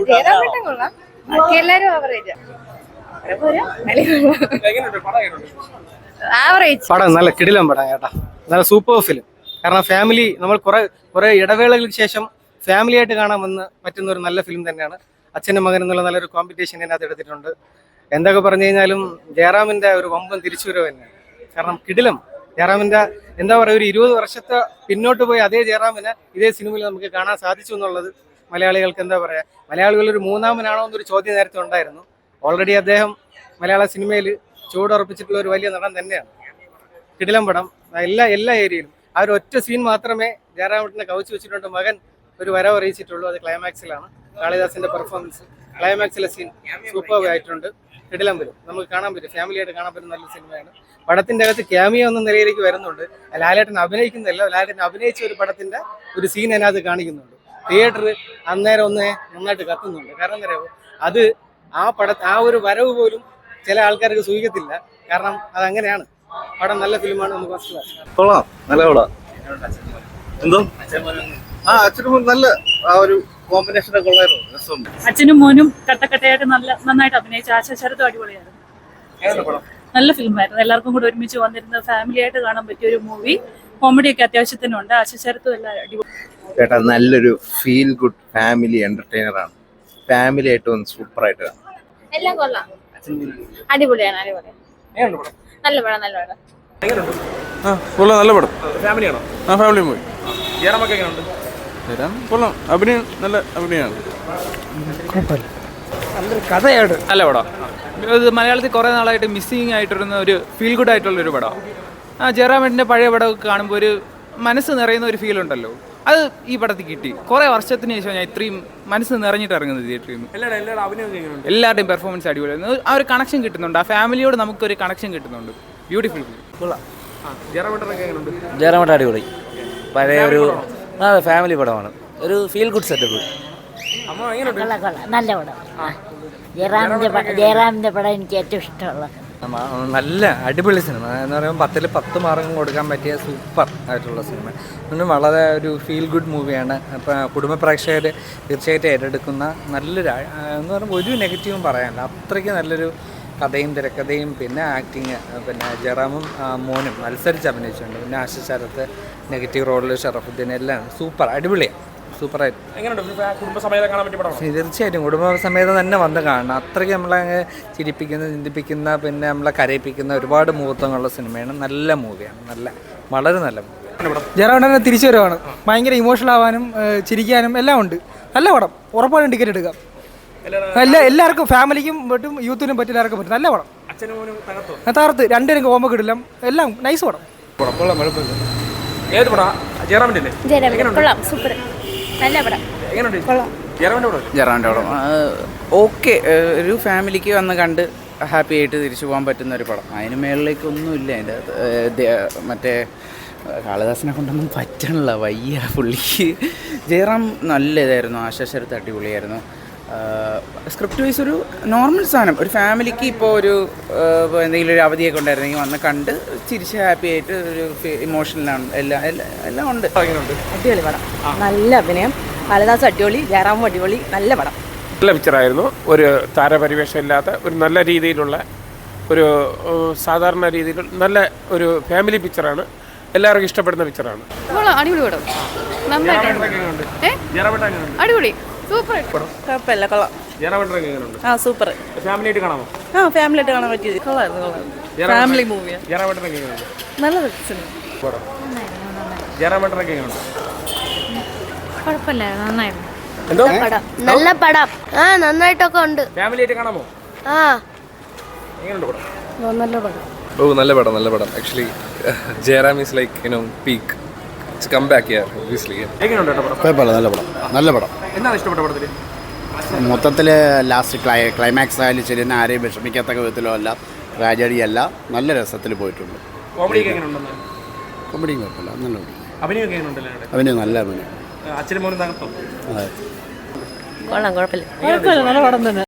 ജയറാമേട്ടൻ കൊള്ളാം, ബാക്കി എല്ലാരും ആവറേജ്. പടം നല്ല കിടിലം പടം കേട്ടാ, നല്ല സൂപ്പർ ഫിലിം. കാരണം ഫാമിലി, നമ്മൾ കുറെ ഇടവേളകൾക്ക് ശേഷം ഫാമിലി ആയിട്ട് കാണാൻ വന്ന് പറ്റുന്ന ഒരു നല്ല ഫിലിം തന്നെയാണ്. അച്ഛനും മകനും എന്നുള്ള നല്ലൊരു കോമ്പറ്റീഷൻ അതിനകത്ത് എടുത്തിട്ടുണ്ട്. എന്തൊക്കെ പറഞ്ഞു കഴിഞ്ഞാലും ജയറാമിന്റെ ഒരു വമ്പൻ തിരിച്ചുവരവ് തന്നെയാണ്. കാരണം കിടിലം ജയറാമിന്റെ എന്താ പറയുക, ഒരു 20 വർഷത്തെ പിന്നോട്ട് പോയി അതേ ജയറാമിനെ ഇതേ സിനിമയിൽ നമുക്ക് കാണാൻ സാധിച്ചു എന്നുള്ളത് മലയാളികൾക്ക് എന്താ പറയുക, മലയാളികൾ ഒരു മൂന്നാമനാണോ എന്നൊരു ചോദ്യം നേരത്തെ ഉണ്ടായിരുന്നു. ഓൾറെഡി അദ്ദേഹം മലയാള സിനിമയിൽ ചുവടുറപ്പിച്ചിട്ടുള്ള ഒരു വലിയ നടൻ തന്നെയാണ്. കിടിലം പടം, എല്ലാ ഏരിയയിലും. ആ ഒരു ഒറ്റ സീൻ മാത്രമേ ജയറാമേട്ടനെ കവച്ചു വെച്ചിട്ടുണ്ട്. മകൻ ഒരു വരവ് അറിയിച്ചിട്ടുള്ളൂ, അത് ക്ലൈമാക്സിലാണ്. കാളിദാസിന്റെ പെർഫോമൻസ് ക്ലൈമാക്സിലെ സീൻ സൂപ്പർ ആയിട്ടുണ്ട്. കിടിലം വരും, നമുക്ക് കാണാൻ പറ്റും, ഫാമിലി ആയിട്ട് കാണാൻ പറ്റുന്ന നല്ലൊരു സിനിമയാണ്. പടത്തിന്റെ അകത്ത് ക്യാമിയോ എന്ന നിലയിലേക്ക് വരുന്നുണ്ട്. ലാലേട്ടൻ അഭിനയിക്കുന്നില്ല, ലാലേട്ടൻ അഭിനയിച്ച ഒരു പടത്തിന്റെ ഒരു സീൻ അതിനകത്ത് കാണിക്കുന്നുണ്ട്. തിയേറ്റർ അന്നേരം ഒന്ന് നന്നായിട്ട് കത്തുന്നുണ്ട്. കാരണം എന്താ പറയുക, അത് ആ ഒരു വരവ് പോലും ചില ആൾക്കാർക്ക് സൂചിക്കത്തില്ല. കാരണം അതങ്ങനെയാണ്. പടം നല്ല ഫിലിമാണ്, നമുക്ക് മനസ്സിലാക്കാം. കൊള്ളാം, നല്ല പടം. എന്തോ അച്ഛനും നല്ല ആ ഒരു കോമ്പിനേഷനൊക്കെ കൊള്ളായിരുന്നു, രസമുണ്ട്. അച്ഛനും മോനും കട്ടക്കട്ടയായിട്ട് നന്നായിട്ട് അഭിനയിച്ചു. ആശാശരത്തും അടിപൊളിയായിരുന്നു, നല്ല ഫിലിമായിരുന്നു. എല്ലാവർക്കും കൂടെ ഒരുമിച്ച് വന്നിരുന്ന ഫാമിലി ആയിട്ട് കാണാൻ പറ്റിയ ഒരു മൂവി. കോമഡി ഒക്കെ അത്യാവശ്യത്തിനുണ്ട്. ആശാശരത്തും എല്ലാം അടിപൊളി. ചേട്ടാ നല്ലൊരു ഫീൽ ഗുഡ് ഫാമിലി എന്റർടൈനർ ആണ്. ഫാമിലി ആയിട്ട് വന്ന് സൂപ്പർ ആയിട്ട് കാണാം. എല്ലാം കൊള്ളാം, അടിപൊളിയാണ്. നല്ല പടം, നല്ല പടം. നല്ല പടം. ഫാമിലിയാണോ? ആ, ഫാമിലി മൂവി. കൊള്ളാം, അഭിനയം നല്ല അഭിനയമാണ്. കഥയാണ് നല്ല പടം. ഇത് മലയാളത്തിൽ കുറേ നാളായിട്ട് മിസ്സിങ് ആയിട്ടിരുന്ന ഒരു ഫീൽ ഗുഡ് ആയിട്ടുള്ളൊരു പടം. ജയറാമേട്ടൻ്റെ പഴയ പടമൊക്കെ കാണുമ്പോൾ ഒരു മനസ്സ് നിറയുന്ന ഒരു ഫീൽ ഉണ്ടല്ലോ, അത് ഈ പടത്തിൽ കിട്ടി. കുറേ വർഷത്തിന് ശേഷം ഞാൻ ഇത്രയും മനസ്സ് നിറഞ്ഞിട്ട് ഇറങ്ങുന്നത് തിയേറ്ററിൽ നിന്ന്. എല്ലാവരുടെയും പെർഫോമൻസ് അടിപൊളിയായിരുന്നു. ആ ഒരു കണക്ഷൻ കിട്ടുന്നുണ്ട്, ആ ഫാമിലിയോട് നമുക്കൊരു കണക്ഷൻ കിട്ടുന്നുണ്ട്. Beautiful film. ജയറാമേട്ടൻ അടിപൊളി, പഴയ ഒരു ഫാമിലി പടമാണ്. ഒരു ഫീൽ ഗുഡ് സെറ്റപ്പ്. നല്ല പടം. ജയറാമിന്റെ പടം എനിക്ക് ഏറ്റവും ഇഷ്ടമുള്ള. നല്ല അടിപൊളി സിനിമ എന്ന് പറയുമ്പോൾ 10ൽ 10 മാർക്കും കൊടുക്കാൻ പറ്റിയ സൂപ്പർ ആയിട്ടുള്ള സിനിമ. അതുകൊണ്ട് വളരെ ഒരു ഫീൽ ഗുഡ് മൂവിയാണ്. അപ്പം കുടുംബ പ്രേക്ഷകർ തീർച്ചയായിട്ടും ഏറ്റെടുക്കുന്ന നല്ലൊരു എന്ന് പറയുമ്പോൾ ഒരു നെഗറ്റീവും പറയാനില്ല. അത്രയ്ക്ക് നല്ലൊരു കഥയും തിരക്കഥയും പിന്നെ ആക്ടിങ്. പിന്നെ ജയറാമും മോനും മത്സരിച്ച് അഭിനയിച്ചിട്ടുണ്ട്. പിന്നെ ആശാശരത്ത് നെഗറ്റീവ് റോളിൽ ഷറഫുദ്ദീൻ എല്ലാം സൂപ്പർ അടിപൊളിയാണ്, സൂപ്പറായിട്ട്. തീർച്ചയായിട്ടും കുടുംബസമേതം തന്നെ വന്ന് കാണണം. അത്രയ്ക്ക് നമ്മളെ ചിരിപ്പിക്കുന്ന, ചിന്തിപ്പിക്കുന്ന, പിന്നെ നമ്മളെ കരയിപ്പിക്കുന്ന ഒരുപാട് മുഹൂർത്തങ്ങളുള്ള സിനിമയാണ്. നല്ല മൂവിയാണ്, വളരെ നല്ല മൂവിയാണ്. ജയറാമേട്ടനെ തിരിച്ചു വരുവാണ്. ഭയങ്കര ഇമോഷണൽ ആവാനും ചിരിക്കാനും എല്ലാം ഉണ്ട്. നല്ല പടം, ഉറപ്പായിട്ടും ടിക്കറ്റ് എടുക്കാം. എല്ലാവർക്കും, ഫാമിലിക്കും പറ്റും, യൂത്തിനും പറ്റും, എല്ലാവർക്കും പറ്റും. നല്ല പടം, തകർത്ത്. രണ്ടുപേരും കോമ്പോ കിടില്ല, എല്ലാം നൈസ് പടം. സൂപ്പർ, നല്ല പടം. ജയറാമിൻ്റെ പടം ഓക്കെ, ഒരു ഫാമിലിക്ക് വന്ന് കണ്ട് ഹാപ്പി ആയിട്ട് തിരിച്ചു പോകാൻ പറ്റുന്ന ഒരു പടം. അതിന് മേളിലേക്കൊന്നുമില്ല അതിൻ്റെ അകത്ത്. മറ്റേ കാളിദാസിനെ കൊണ്ടൊന്നും പറ്റണില്ല, വയ്യ പുള്ളിക്ക്. ജയറാം നല്ല ഇതായിരുന്നു, ആശാശരത്ത് അടിപൊളിയായിരുന്നു. സ്ക്രിപ്റ്റ് വൈസ് ഒരു നോർമൽ സാധനം, ഒരു ഫാമിലിക്ക് ഇപ്പോൾ ഒരു എന്തെങ്കിലും ഒരു അവധിയൊക്കെ ഉണ്ടായിരുന്നെങ്കിൽ വന്ന് കണ്ട് ചിരിച്ച് ഹാപ്പി ആയിട്ട് ഒരു ഇമോഷണലാണ്, എല്ലാം ഉണ്ട്. അടിപൊളി പടം, നല്ല അഭിനയം. കാളിദാസ് അടിപൊളി, ജയറാമും അടിപൊളി, നല്ല പടം. നല്ല പിക്ചറായിരുന്നു. ഒരു താരപരിവേഷം ഇല്ലാത്ത ഒരു നല്ല രീതിയിലുള്ള ഒരു സാധാരണ രീതിയിലുള്ള നല്ല ഒരു ഫാമിലി പിക്ചറാണ്. എല്ലാവർക്കും ഇഷ്ടപ്പെടുന്ന പിക്ചറാണ്. അടിപൊളി പടം, അടിപൊളി, സൂപ്പർ. കുഴപ്പമില്ല, കൊള്ളാം. ആ സൂപ്പർ. ഫാമിലി ആയിട്ട് കാണാമോ? ആ ഫാമിലി ആയിട്ട് കാണാൻ പറ്റിയത് കൊള്ളായിരുന്നു. ഫാമിലി മൂവിയാണ്, നല്ല സിനിമ. കുഴപ്പമില്ല, നന്നായിരുന്നു. നല്ല പടം, നന്നായിട്ടൊക്കെ ഉണ്ട്. ഫാമിലി ആയിട്ട് കാണാമോ? ആ, നല്ല പടം. നല്ല പടം. Actually Jayaram is like peak. Come back here obviously. നല്ല പടം. എന്താണ് ഇഷ്ടപ്പെട്ട പടത്തിൽ? മൊത്തത്തിൽ ലാസ്റ്റ് ക്ലൈമാക്സ് ആയാലും ശരി, തന്നെ ആരെയും വിഷമിക്കാത്ത വിധത്തിലോ അല്ല, ട്രാജഡി അല്ല, നല്ല രസത്തിൽ പോയിട്ടുണ്ട്. കോമഡിയും കുഴപ്പമില്ല, നല്ല അഭിനയം നല്ല അഭിനയം. അച്ഛനും മോനും തകർത്തോ? കൊള്ളാം, കുഴപ്പമില്ല, നല്ല പടം തന്നെ.